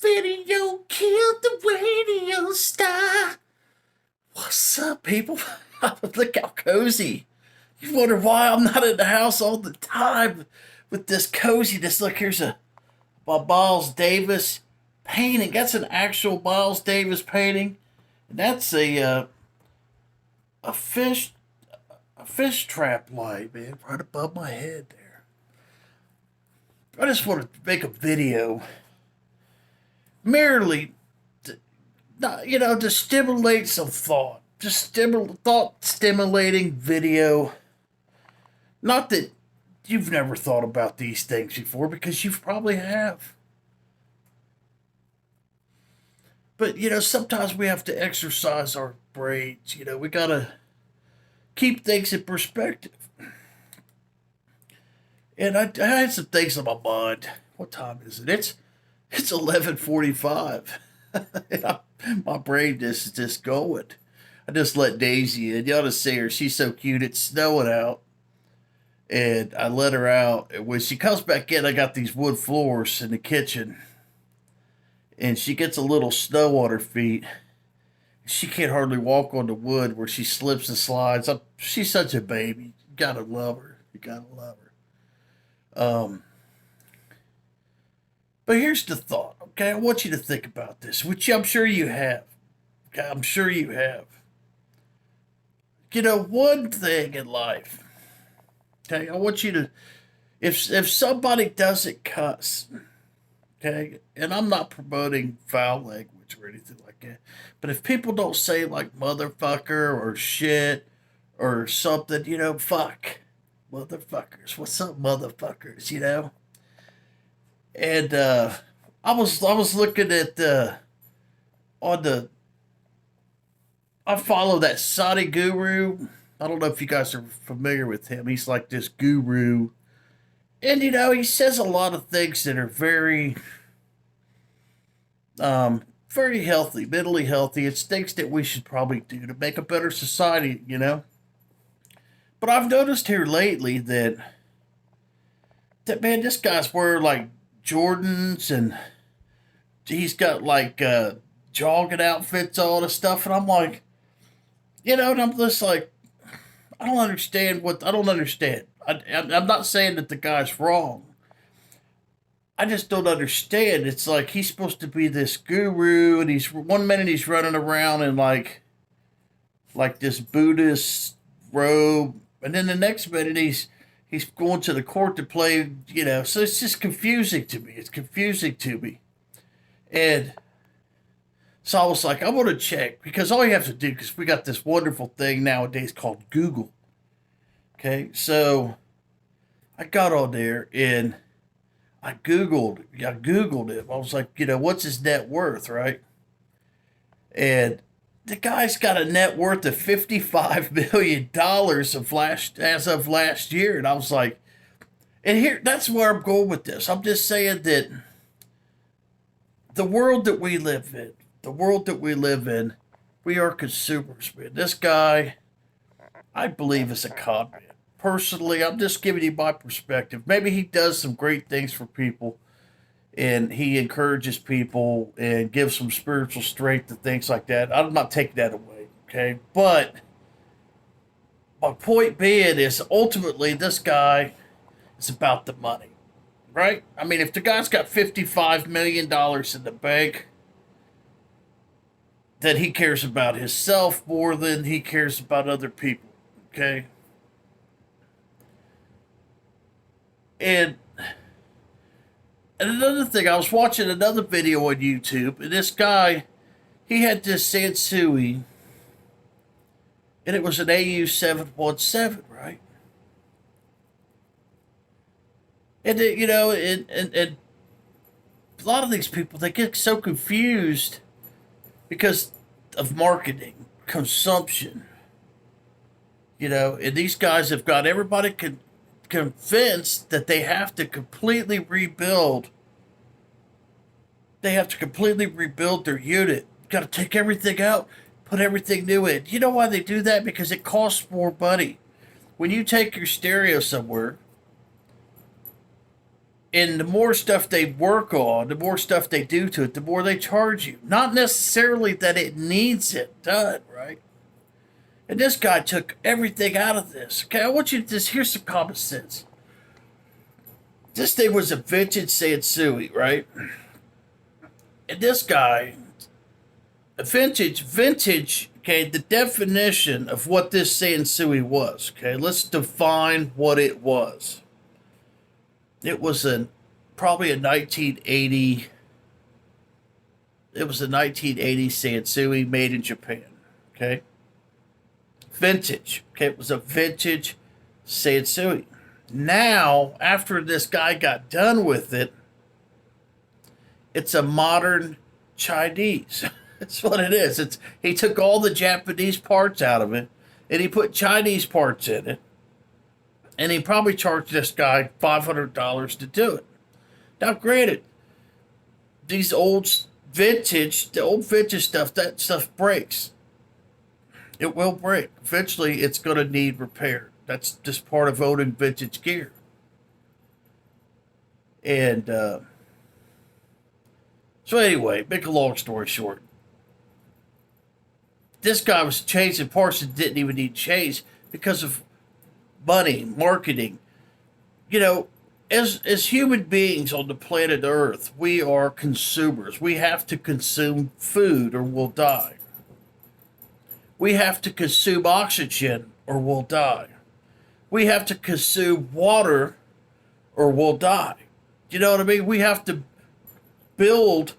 video killed the radio star. What's up, people? Look how cozy. You wonder why I'm not in the house all the time with this coziness. Look, here's a Miles Davis painting. That's an actual Miles Davis painting. And that's a fish trap light, man, right above my head there. I just want to make a video merely to stimulate some thought. Just thought stimulating video. Not that you've never thought about these things before, because you probably have. But, sometimes we have to exercise our brains. We got to keep things in perspective. And I had some things on my mind. What time is it? It's 11:45. My brain is just going. I just let Daisy in. You ought to see her. She's so cute. It's snowing out. And I let her out. And when she comes back in, I got these wood floors in the kitchen. And she gets a little snow on her feet. She can't hardly walk on the wood where she slips and slides. She's such a baby. You gotta love her. You gotta love her. But here's the thought, okay? I want you to think about this, which I'm sure you have. Okay, I'm sure you have. One thing in life, okay? I want you to, if somebody doesn't cuss, okay? And I'm not promoting foul language or anything like that, but if people don't say like motherfucker or shit or something, fuck. Motherfuckers. What's up, motherfuckers, And I was looking at on the I follow that Saudi guru. I don't know if you guys are familiar with him. He's like this guru. And he says a lot of things that are very healthy, mentally healthy. It's things that we should probably do to make a better society. But I've noticed here lately that man, this guy's wearing like Jordans, and he's got like jogging outfits, all this stuff, and I'm like, and I'm just like, I don't understand. I'm not saying that the guy's wrong. I just don't understand. It's like he's supposed to be this guru, and he's one minute he's running around in like this Buddhist robe, and then the next minute he's going to the court to play. So it's just confusing to me. It's confusing to me. And so I was like, I want to check, because all you have to do, because we got this wonderful thing nowadays called Google. Okay, so I got on there and I Googled him. I was like, what's his net worth, right? And the guy's got a net worth of $55 million as of last year. And I was like, and that's where I'm going with this. I'm just saying that the world that we live in, we are consumers, man. This guy, I believe, is a con man. Personally, I'm just giving you my perspective. Maybe he does some great things for people, and he encourages people and gives some spiritual strength and things like that. I'm not taking that away, okay? But my point being is, ultimately, this guy is about the money, right? I mean, if the guy's got $55 million in the bank, then he cares about himself more than he cares about other people, okay? And another thing, I was watching another video on YouTube, and this guy, he had this Sansui, and it was an AU-717, right? And and a lot of these people, they get so confused because of marketing, consumption, and these guys have got everybody convinced that they have to completely rebuild. They have to completely rebuild their unit. Got to take everything out, put everything new in. You know why they do that? Because it costs more money. When you take your stereo somewhere, And the more stuff they work on, the more stuff they do to it, the more they charge you. Not necessarily that it needs it done, right? And this guy took everything out of this. Okay, I want you to just hear some common sense. This thing was a vintage Sansui, right? And this guy, a vintage, okay, the definition of what this Sansui was, okay, let's define what it was. It was probably a 1980, it was a 1980 Sansui made in Japan, okay? Vintage, okay, it was a vintage Sansui. Now, after this guy got done with it, it's a modern Chinese. That's what it is. He took all the Japanese parts out of it and he put Chinese parts in it. And he probably charged this guy $500 to do it. Now, granted, the old vintage stuff, that stuff breaks. It will break. Eventually, it's going to need repair. That's just part of owning vintage gear. And so anyway, make a long story short, this guy was changing parts that didn't even need changed because of money, marketing. You know, as human beings on the planet Earth, we are consumers. We have to consume food or we'll die. We have to consume oxygen or we'll die. We have to consume water or we'll die. You know what I mean? We have to build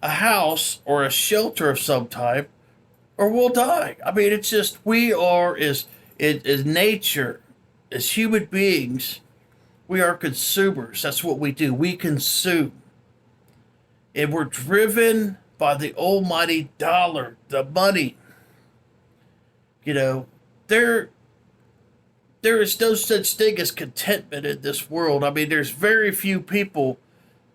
a house or a shelter of some type or we'll die. I mean, it's just, we are, as nature, as human beings, we are consumers. That's what we do. We consume. And we're driven by the almighty dollar, the money. You know, there is no such thing as contentment in this world. I mean, there's very few people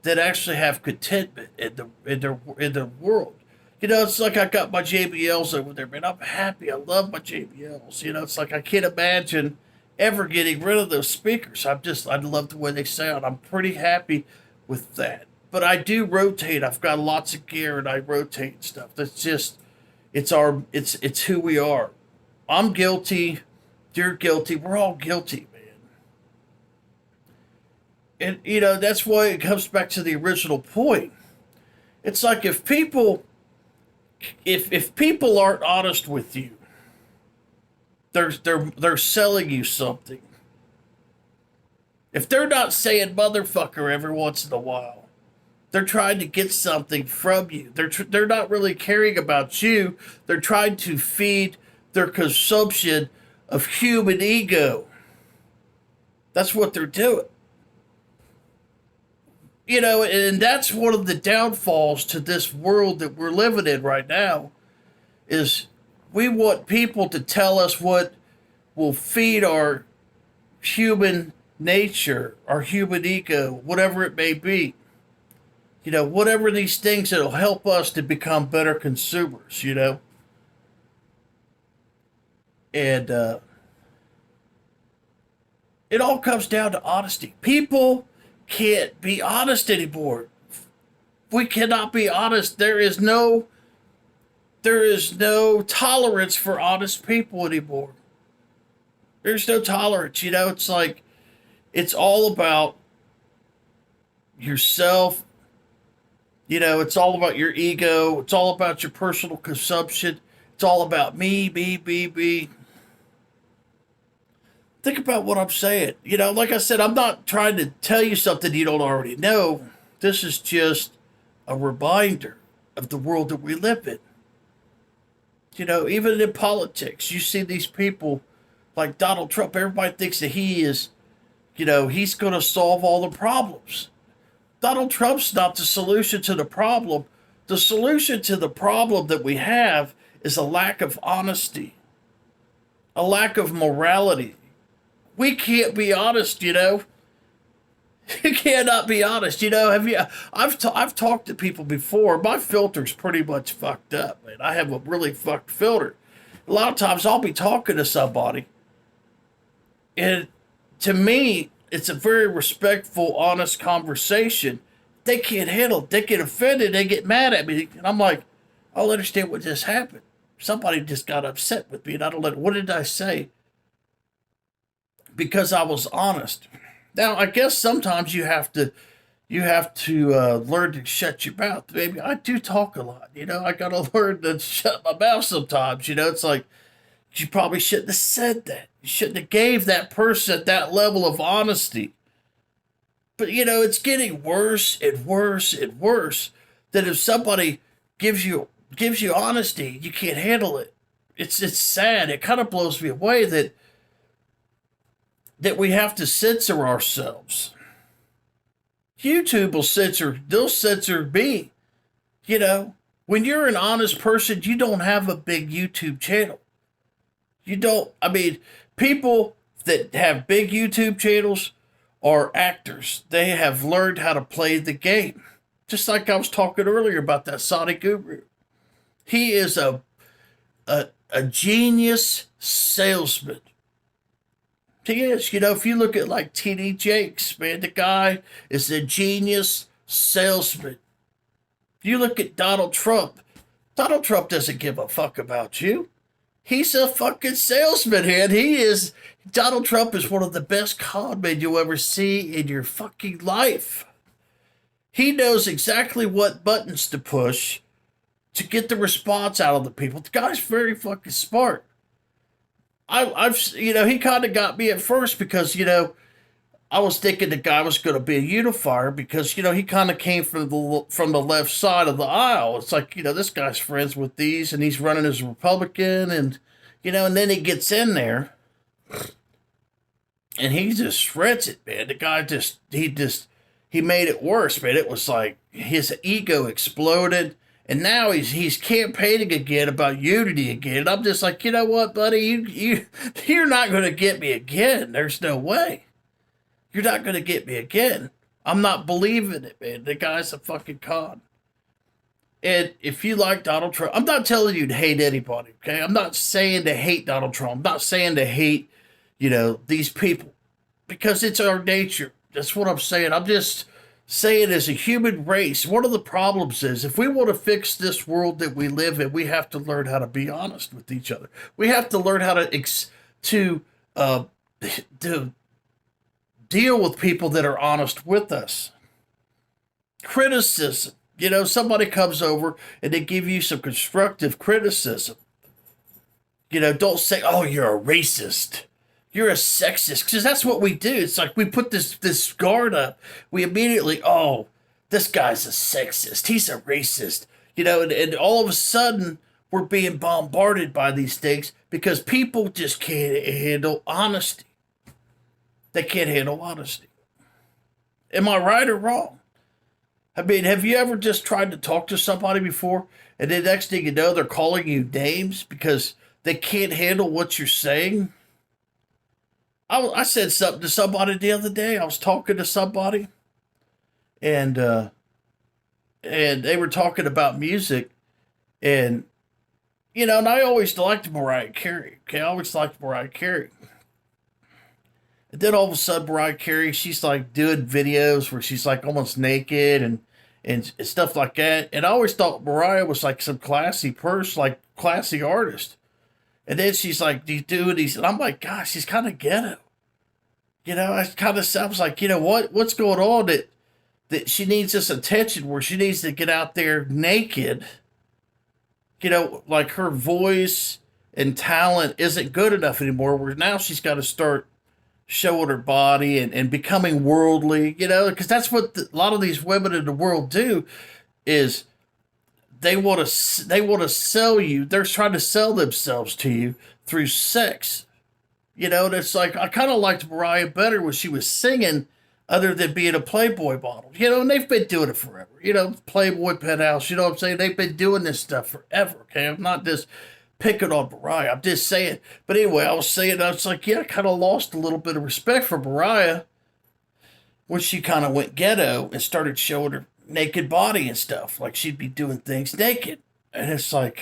that actually have contentment in the world. You know, it's like I got my JBLs over there, man. I'm happy. I love my JBLs. You know, it's like I can't imagine ever getting rid of those speakers. I love the way they sound. I'm pretty happy with that. But I do rotate. I've got lots of gear and I rotate stuff. That's just, it's who we are. I'm guilty. You're guilty. We're all guilty, man. And, you know, that's why it comes back to the original point. It's like if people aren't honest with you, they're selling you something. If they're not saying motherfucker every once in a while, they're trying to get something from you. They're not really caring about you. They're trying to feed their consumption of human ego. That's what they're doing. You know, and that's one of the downfalls to this world that we're living in right now, is we want people to tell us what will feed our human nature, our human ego, whatever it may be. You know, whatever these things that'll help us to become better consumers, you know. And it all comes down to honesty. People can't be honest anymore. We cannot be honest. There is no tolerance for honest people anymore. There's no tolerance. You know, it's like, it's all about yourself. You know, it's all about your ego. It's all about your personal consumption. It's all about me. Think about what I'm saying. You know, like I said, I'm not trying to tell you something you don't already know. This is just a reminder of the world that we live in. You know, even in politics, you see these people like Donald Trump. Everybody thinks that he is, you know, he's going to solve all the problems. Donald Trump's not the solution to the problem. The solution to the problem that we have is a lack of honesty, a lack of morality. We can't be honest, you know. You cannot be honest, you know. I've talked to people before. My filter's pretty much fucked up, man. I have a really fucked filter. A lot of times I'll be talking to somebody, and to me, it's a very respectful, honest conversation. They can't handle it. They get offended. They get mad at me. And I'm like, I'll understand what just happened. Somebody just got upset with me. And I don't let, what did I say? Because I was honest. Now, I guess sometimes you have to learn to shut your mouth. Maybe I do talk a lot. I got to learn to shut my mouth sometimes. It's like, you probably shouldn't have said that. You shouldn't have gave that person that level of honesty. But it's getting worse and worse and worse. That if somebody gives you honesty, you can't handle it. It's sad. It kind of blows me away that we have to censor ourselves. YouTube will censor. They'll censor me. When you're an honest person, you don't have a big YouTube channel. You don't. I mean, people that have big YouTube channels are actors. They have learned how to play the game. Just like I was talking earlier about that Sonic Guru. He is a genius salesman. He is. If you look at like TD Jakes, man, the guy is a genius salesman. You look at Donald Trump. Donald Trump doesn't give a fuck about you. He's a fucking salesman, man. Donald Trump is one of the best con men you'll ever see in your fucking life. He knows exactly what buttons to push to get the response out of the people. The guy's very fucking smart. He kind of got me at first because, I was thinking the guy was going to be a unifier because, he kind of came from the left side of the aisle. It's like, this guy's friends with these and he's running as a Republican and then he gets in there and he just shreds it, man. The guy he made it worse, man. It was like his ego exploded. And now he's campaigning again about unity again. And I'm just like, you know what, buddy? You're not going to get me again. There's no way. You're not going to get me again. I'm not believing it, man. The guy's a fucking con. And if you like Donald Trump, I'm not telling you to hate anybody, okay? I'm not saying to hate Donald Trump. I'm not saying to hate, these people. Because it's our nature. That's what I'm saying. I'm just saying as a human race, one of the problems is if we want to fix this world that we live in, we have to learn how to be honest with each other. We have to learn how to deal with people that are honest with us. Criticism. Somebody comes over and they give you some constructive criticism. Don't say, oh, you're a racist. You're a sexist, because that's what we do. It's like we put this guard up. We immediately, oh, this guy's a sexist. He's a racist. And all of a sudden, we're being bombarded by these things because people just can't handle honesty. They can't handle honesty. Am I right or wrong? I mean, have you ever just tried to talk to somebody before, and the next thing you know, they're calling you names because they can't handle what you're saying? I said something to somebody the other day. I was talking to somebody, and they were talking about music, and and I always liked Mariah Carey. Okay, I always liked Mariah Carey. And then all of a sudden, Mariah Carey, she's like doing videos where she's like almost naked and stuff like that. And I always thought Mariah was like some classy person, like classy artist. And then she's like, doing these, and I'm like, gosh, she's kind of ghetto. It kind of sounds like, what's going on that she needs this attention where she needs to get out there naked. Like her voice and talent isn't good enough anymore, where now she's got to start showing her body and becoming worldly, because that's what a lot of these women in the world do is they want to sell you. They're trying to sell themselves to you through sex. And it's like, I kind of liked Mariah better when she was singing other than being a Playboy model. And they've been doing it forever. Playboy Penthouse, you know what I'm saying? They've been doing this stuff forever, okay? I'm not just picking on Mariah. I'm just saying. But anyway, I was like, yeah, I kind of lost a little bit of respect for Mariah when she kind of went ghetto and started showing her naked body and stuff. Like she'd be doing things naked. And it's like,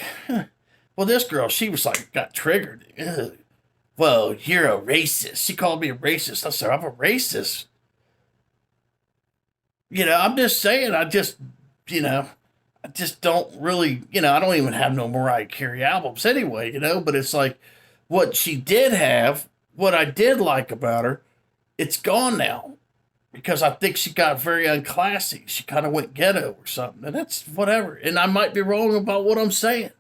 well, this girl, she was like, got triggered. Ugh. well, you're a racist. She called me a racist. I said, I'm a racist. I'm just saying, you know, I just don't really, I don't even have no Mariah Carey albums anyway, but it's like what she did have, what I did like about her, it's gone now because I think she got very unclassy. She kind of went ghetto or something, and that's whatever. And I might be wrong about what I'm saying.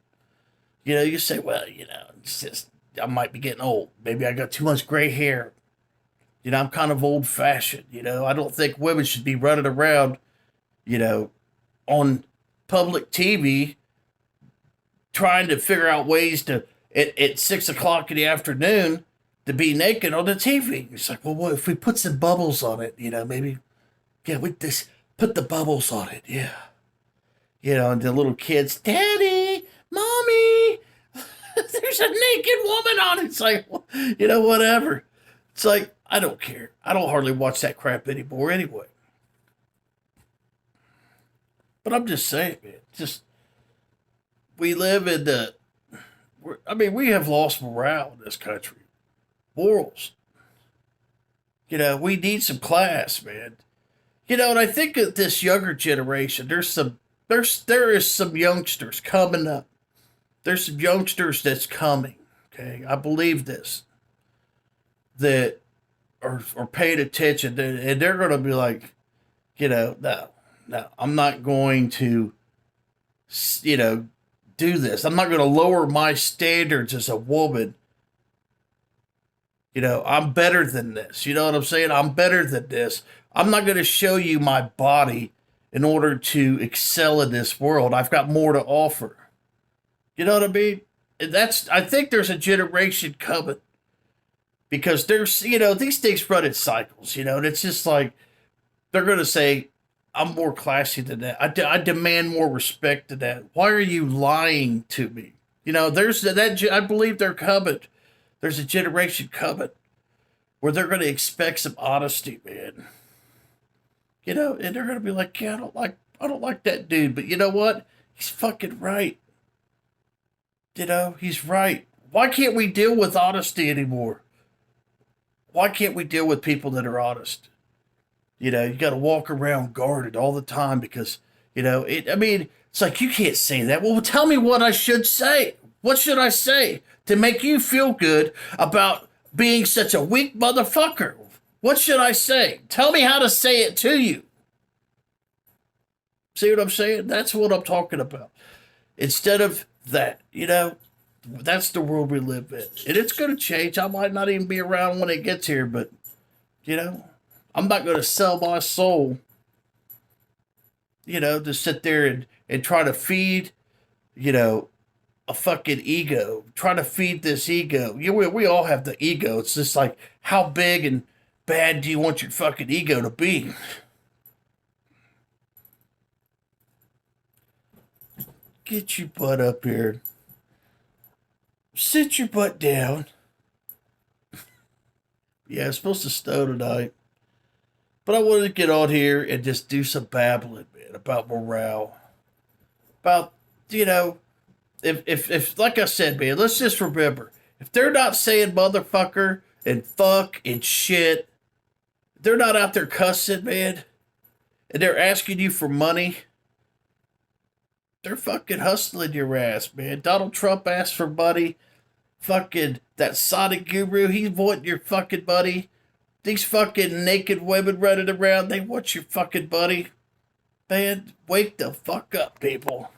You say, well, it's just, I might be getting old. Maybe I got too much gray hair. I'm kind of old fashioned. I don't think women should be running around, you know, on public TV trying to figure out ways to, at 6 o'clock in the afternoon, to be naked on the TV. It's like, well, what if we put some bubbles on it? Maybe, yeah, we just put the bubbles on it. Yeah. And the little kids, Daddy, Mommy, there's a naked woman on it. It's like, whatever. It's like, I don't care. I don't hardly watch that crap anymore anyway. But I'm just saying, man, we live in we have lost morale in this country. Morals. We need some class, man. And I think of this younger generation, there is some youngsters coming up. There's some youngsters that's coming. Okay. I believe this. That are paying attention and they're gonna be like, no, I'm not going to do this. I'm not gonna lower my standards as a woman. I'm better than this. You know what I'm saying? I'm better than this. I'm not going to show you my body in order to excel in this world. I've got more to offer. You know what I mean? And I think there's a generation coming because there's, these things run in cycles, and it's just like they're going to say, I'm more classy than that. I demand more respect than that. Why are you lying to me? There's that, I believe they're coming. There's a generation coming where they're going to expect some honesty, man. And they're going to be like, yeah, I don't like that dude, but you know what? He's fucking right. He's right. Why can't we deal with honesty anymore? Why can't we deal with people that are honest? You got to walk around guarded all the time because, it's like, you can't say that. Well, tell me what I should say. What should I say to make you feel good about being such a weak motherfucker? What should I say? Tell me how to say it to you. See what I'm saying? That's what I'm talking about. Instead of that, that's the world we live in. And it's going to change. I might not even be around when it gets here, but, I'm not going to sell my soul, to sit there and try to feed, a fucking ego. Try to feed this ego. We all have the ego. It's just like, how big and bad do you want your fucking ego to be? Get your butt up here. Sit your butt down. Yeah, it's supposed to snow tonight. But I wanted to get on here and just do some babbling, man, about morale. About, if like I said, man, let's just remember, if they're not saying motherfucker and fuck and shit, they're not out there cussing, man, and they're asking you for money, they're fucking hustling your ass, man. Donald Trump asked for money. Fucking that Sonic Guru, he's wanting your fucking money. These fucking naked women running around, they want your fucking money. Man, wake the fuck up, people.